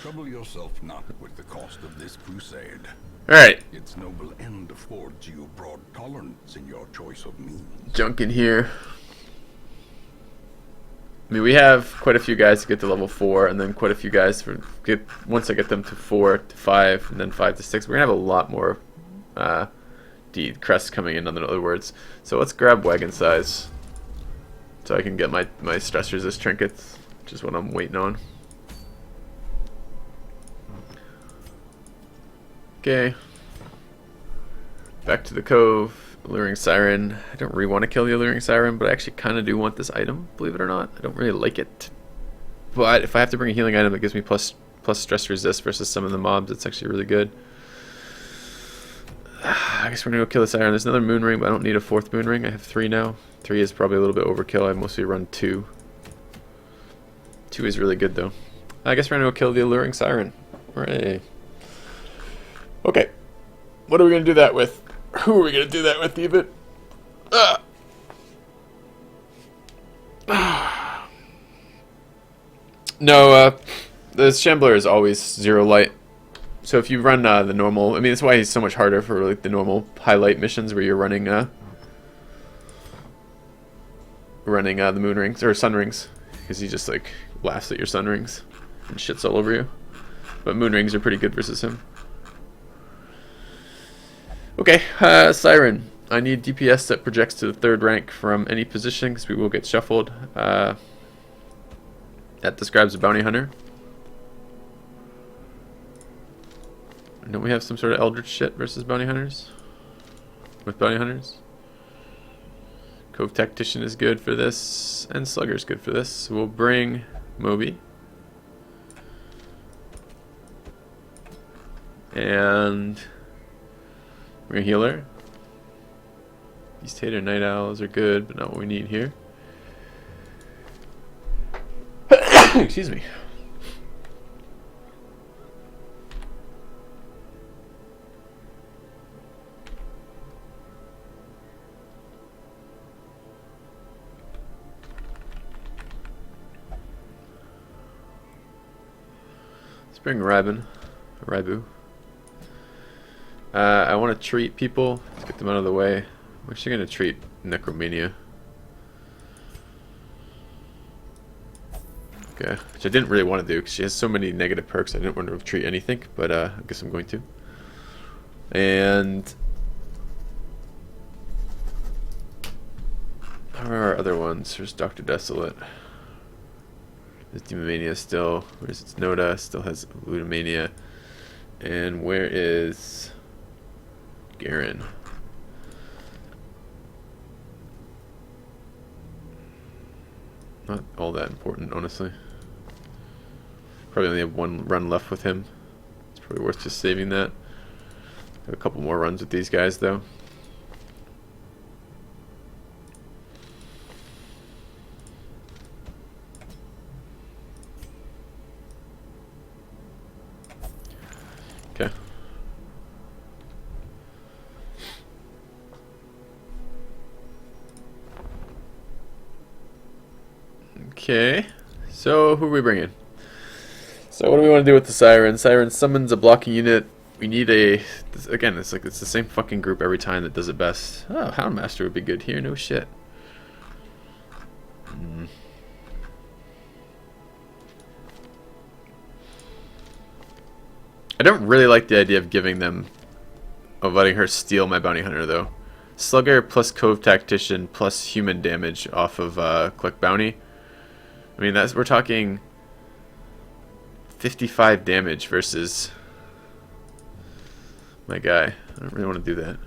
Trouble yourself not with the cost of this crusade. Alright. Its noble end affords you broad tolerance in your choice of means. Junk in here. I mean, we have quite a few guys to get to level 4, and then quite a few guys for once I get them to 4 to 5, and then 5 to 6. We're gonna have a lot more crests coming in other words. So let's grab wagon size, so I can get my stress resist trinkets, which is what I'm waiting on. Okay. Back to the cove. Alluring Siren. I don't really want to kill the Alluring Siren, but I actually kind of do want this item, believe it or not. I don't really like it. But if I have to bring a healing item that gives me plus stress resist versus some of the mobs, it's actually really good. I guess we're going to go kill the Siren. There's another moon ring, but I don't need a 4th moon ring. I have 3 now. 3 is probably a little bit overkill. I mostly run 2. 2 is really good, though. I guess we're going to go kill the Alluring Siren. Hooray. Okay. What are we going to do that with? Who are we going to do that with, even? No, the Shambler is always 0 light. So if you run the normal... I mean, that's why he's so much harder for like the normal highlight missions where you're running the moon rings, or sun rings. Because he just like laughs at your sun rings and shits all over you. But moon rings are pretty good versus him. Okay, Siren. I need DPS that projects to the 3rd rank from any position, because we will get shuffled. That describes a bounty hunter. Don't we have some sort of eldritch shit versus bounty hunters? With bounty hunters? Cove Tactician is good for this, and Slugger is good for this. So we'll bring Moby. And... we're a healer. These Tater Night Owls are good, but not what we need here. Excuse me. Let's bring Raibu. I want to treat people. Let's get them out of the way. I'm actually going to treat Necromania. Okay, which I didn't really want to do because she has so many negative perks. I didn't want to treat anything, but I guess I'm going to. And how are our other ones? There's Dr. Desolate. There's Demomania still. Where's its Noda? Still has Ludomania. And where is Garen? Not all that important, honestly. Probably only have 1 run left with him. It's probably worth just saving that. Have a couple more runs with these guys, though. Okay. Okay, so who are we bringing? So what do we want to do with the Siren? Siren summons a blocking unit. We need a... again, it's like it's the same fucking group every time that does it best. Oh, Houndmaster would be good here. No shit. I don't really like the idea of giving them... of letting her steal my bounty hunter, though. Slugger plus Cove Tactician plus human damage off of Click Bounty. I mean, we're talking 55 damage versus my guy. I don't really want to do that.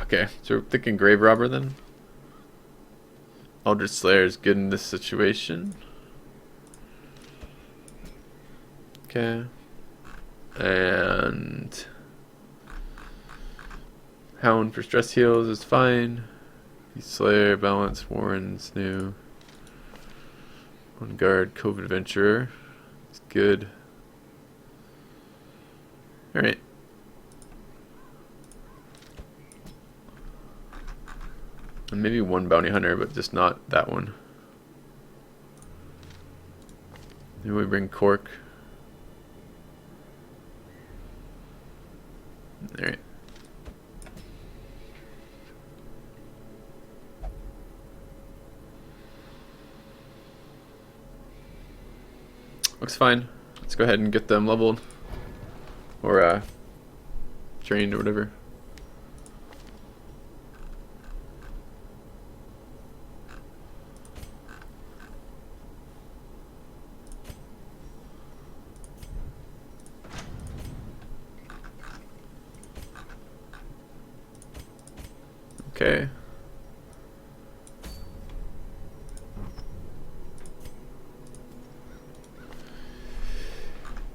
Okay, so we're thinking Grave Robber then. Eldritch Slayer is good in this situation. Okay. And Hound for stress heals is fine. Slayer, Balance, Warren's new. On guard, Cove Adventurer. It's good. Alright. And maybe one bounty hunter, but just not that one. Maybe we bring Cork. Alright. Looks fine. Let's go ahead and get them leveled. Or trained or whatever. Okay.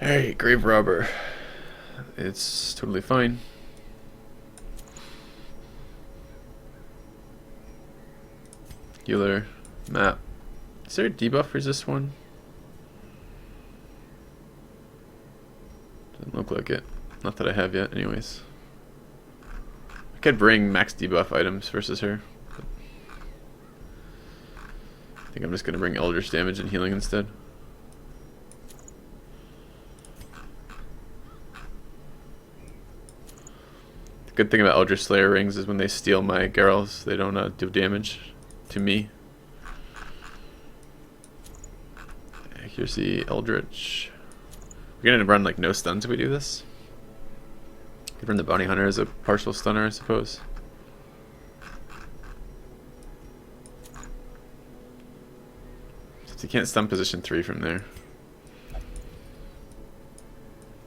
Alright, Grave Robber. It's totally fine. Healer. Map. Is there a debuff resist one? Doesn't look like it. Not that I have yet, anyways. I could bring max debuff items versus her. I think I'm just gonna bring Eldritch damage and healing instead. The good thing about Eldritch Slayer rings is when they steal my girls, they don't do damage to me. Accuracy, Eldritch. We're gonna run like no stuns if we do this. Could run the Bounty Hunter as a partial stunner, I suppose. Since you can't stun position 3 from there.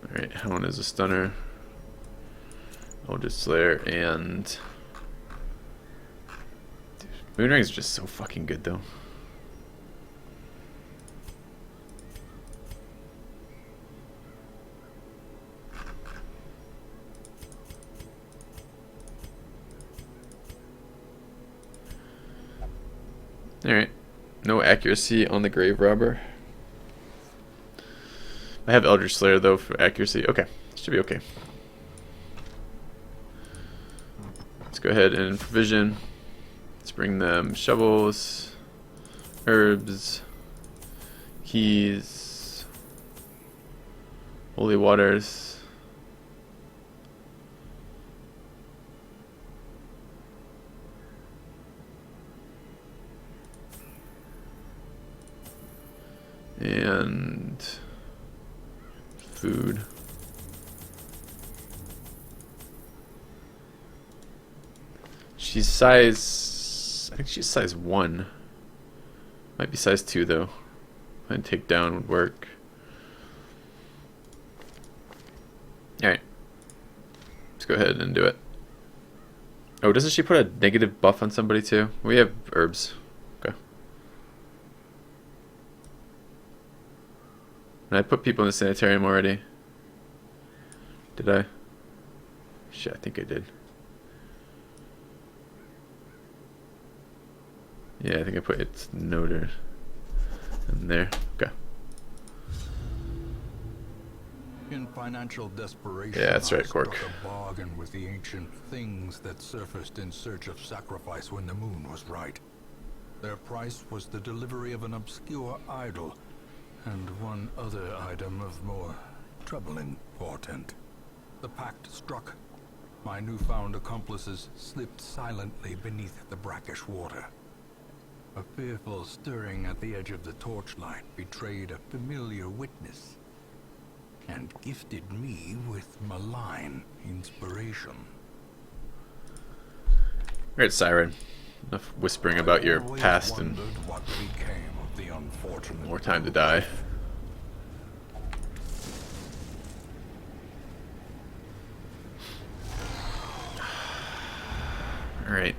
Alright, Hound is a stunner. Eldritch Slayer and... Dude, Moonrings are just so fucking good though. Alright. No accuracy on the Grave Robber. I have Eldritch Slayer though for accuracy. Okay. Should be okay. Let's go ahead and provision. Let's bring them shovels, herbs, keys, holy waters. And food. She's size... I think she's size 1. Might be size 2 though. And take down would work. Alright. Let's go ahead and do it. Oh, doesn't she put a negative buff on somebody too? We have herbs. Okay. And I put people in the sanitarium already. Did I? Shit, I think I did. Yeah, I think I put its noter in there. Okay. In financial desperation, Yeah, that's right, I Cork. struck a bargain with the ancient things that surfaced in search of sacrifice when the moon was right. Their price was the delivery of an obscure idol and one other item of more troubling portent. The pact struck. My newfound accomplices slipped silently beneath the brackish water. A fearful stirring at the edge of the torchlight betrayed a familiar witness and gifted me with malign inspiration. Alright, Siren. Enough whispering about your past and what became of the unfortunate. more time to die. Alright.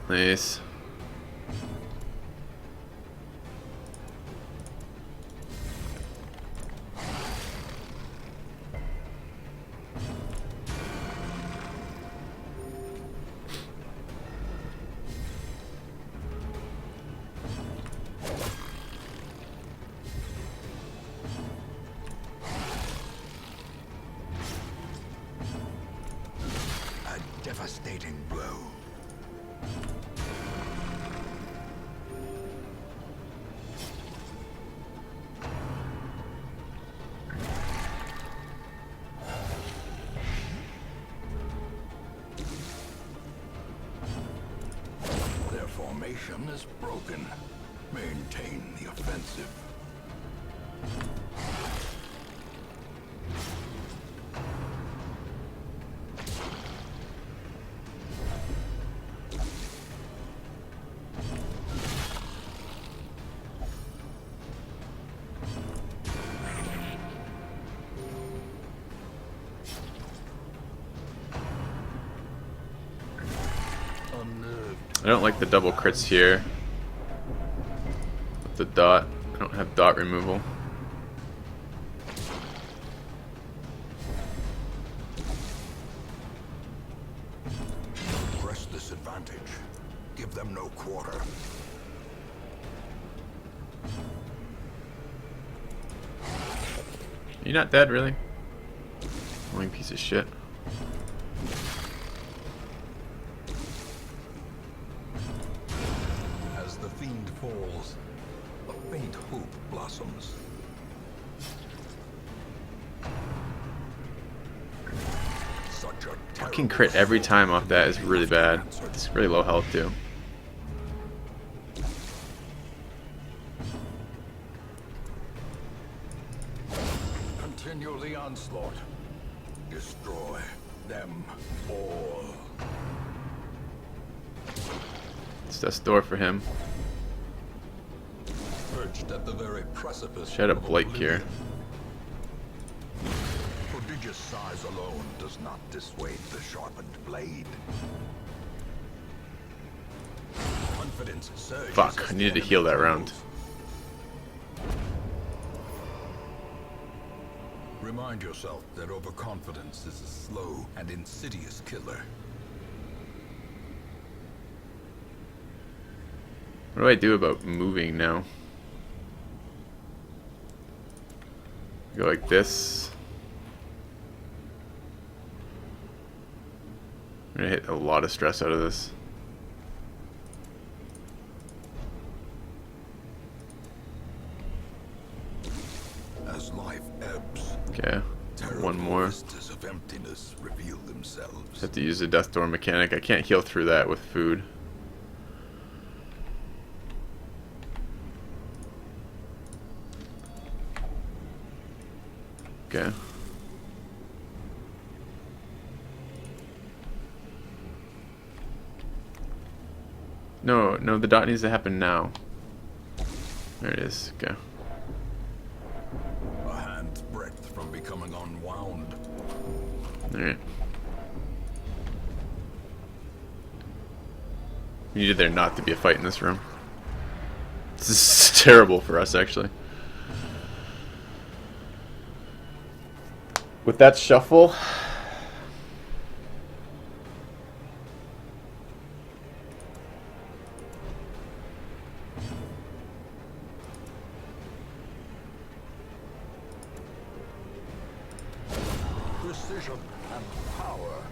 Nice. devastating blow. Their formation is broken. Maintain the offensive. I don't like the double crits here. With the dot. I don't have dot removal. Press this advantage. Give them no quarter. You're not dead, really? Annoying piece of shit. As the fiend falls, a faint hope blossoms. Such a Fucking crit every time off that is really bad. It's really low health too. Continue the onslaught. Destroy them all. It's that door for him. Perched at the very precipice. Shut up, of Blake oblivion. here. Prodigious size alone does not dissuade the sharpened blade. Confidence surges. Fuck, as I the needed to enemy heal that round. moves. Remind yourself that overconfidence is a slow and insidious killer. What do I do about moving now? Go like this. I'm gonna hit a lot of stress out of this. As life ebbs, Okay, terrible one more. vistas of emptiness reveal themselves. Have to use the death door mechanic. I can't heal through that with food. Okay. No, the dot needs to happen now. There it is. Okay. A hand's breadth from becoming unwound. Alright. We needed there not to be a fight in this room. This is terrible for us, actually. With that shuffle, Precision and power.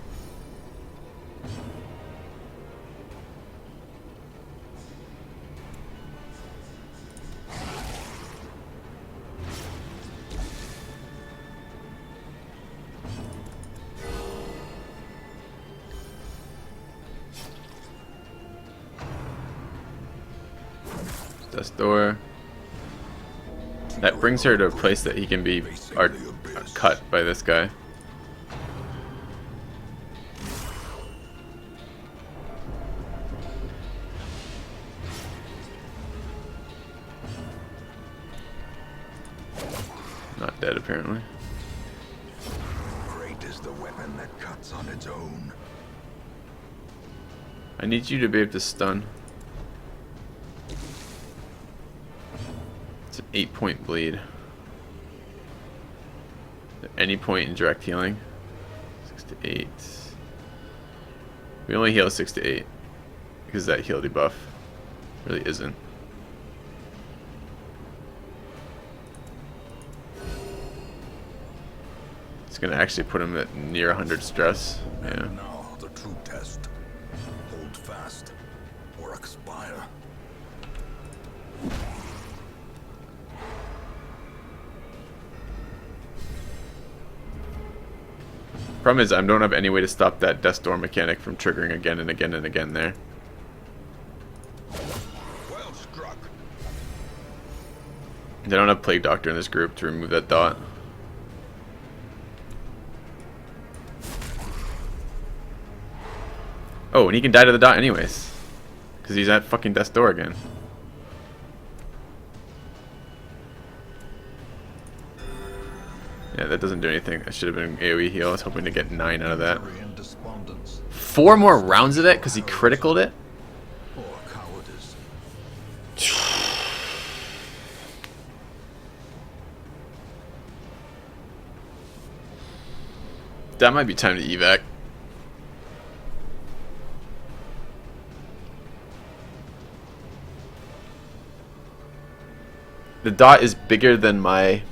death door. That brings her to a place that he can be cut by this guy. Not dead, apparently. Great is the weapon that cuts on its own. I need you to be able to stun. It's an 8-point bleed. At any point in direct healing. 6 to 8. We only heal 6 to 8 because that heal debuff really isn't. It's gonna actually put him at near 100 stress. Yeah. And now the true test. manifest. Hold fast, or expire. Problem is, I don't have any way to stop that death door mechanic from triggering again and again and again there. Well struck. They don't have Plague Doctor in this group to remove that dot. Oh, and he can die to the dot anyways. Because he's at fucking death's door again. Yeah, that doesn't do anything. That should have been an AoE heal. I was hoping to get 9 out of that. 4 more rounds of it because he criticaled it? Or cowardice. That might be time to evac. The dot is bigger than my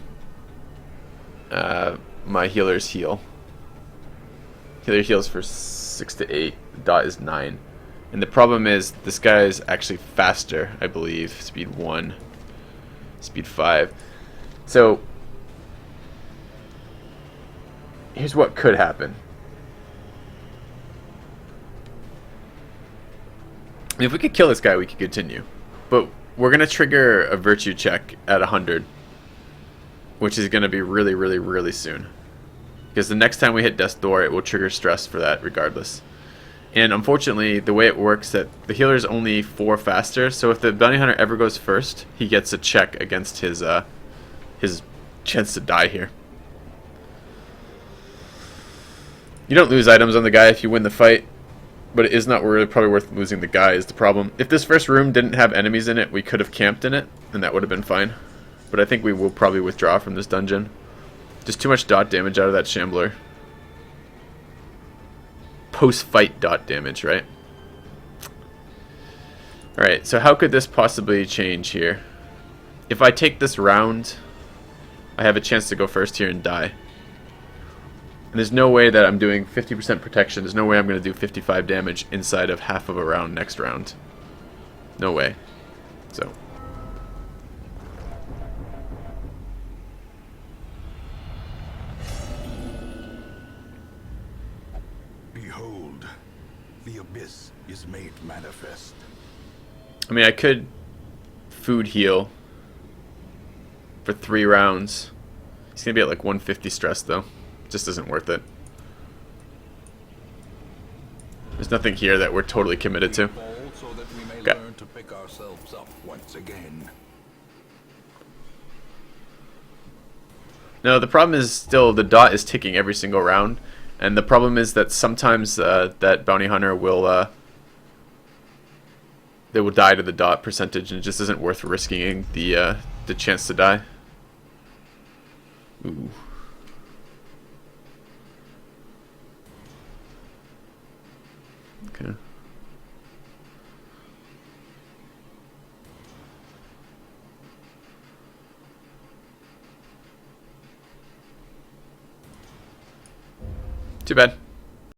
my healer's heal. Healer heals for 6 to 8. The dot is 9. And the problem is this guy is actually faster, I believe. Speed 1. Speed 5. So here's what could happen. If we could kill this guy, we could continue. But we're going to trigger a virtue check at 100. Which is going to be really, really, really soon. Because the next time we hit Death's Door, it will trigger stress for that regardless. And unfortunately, the way it works that the healer is only 4 faster. So if the bounty hunter ever goes first, he gets a check against his chance to die here. You don't lose items on the guy if you win the fight. But it is not really probably worth losing the guy is the problem. If this first room didn't have enemies in it, we could have camped in it. And that would have been fine. But I think we will probably withdraw from this dungeon. Just too much dot damage out of that Shambler. Post-fight dot damage, right? Alright, so how could this possibly change here? If I take this round, I have a chance to go first here and die. And there's no way that I'm doing 50% protection. There's no way I'm going to do 55 damage inside of half of a round next round. No way. So... Behold, the abyss is made manifest. I mean, I could food heal for 3 rounds. He's going to be at like 150 stress, though. Just isn't worth it. There's nothing here that we're totally committed to. So that we may Okay. learn to pick ourselves up once again. No, the problem is still the dot is ticking every single round. And the problem is that sometimes that bounty hunter will they will die to the dot percentage, and it just isn't worth risking the chance to die. Ooh. Okay. Too bad.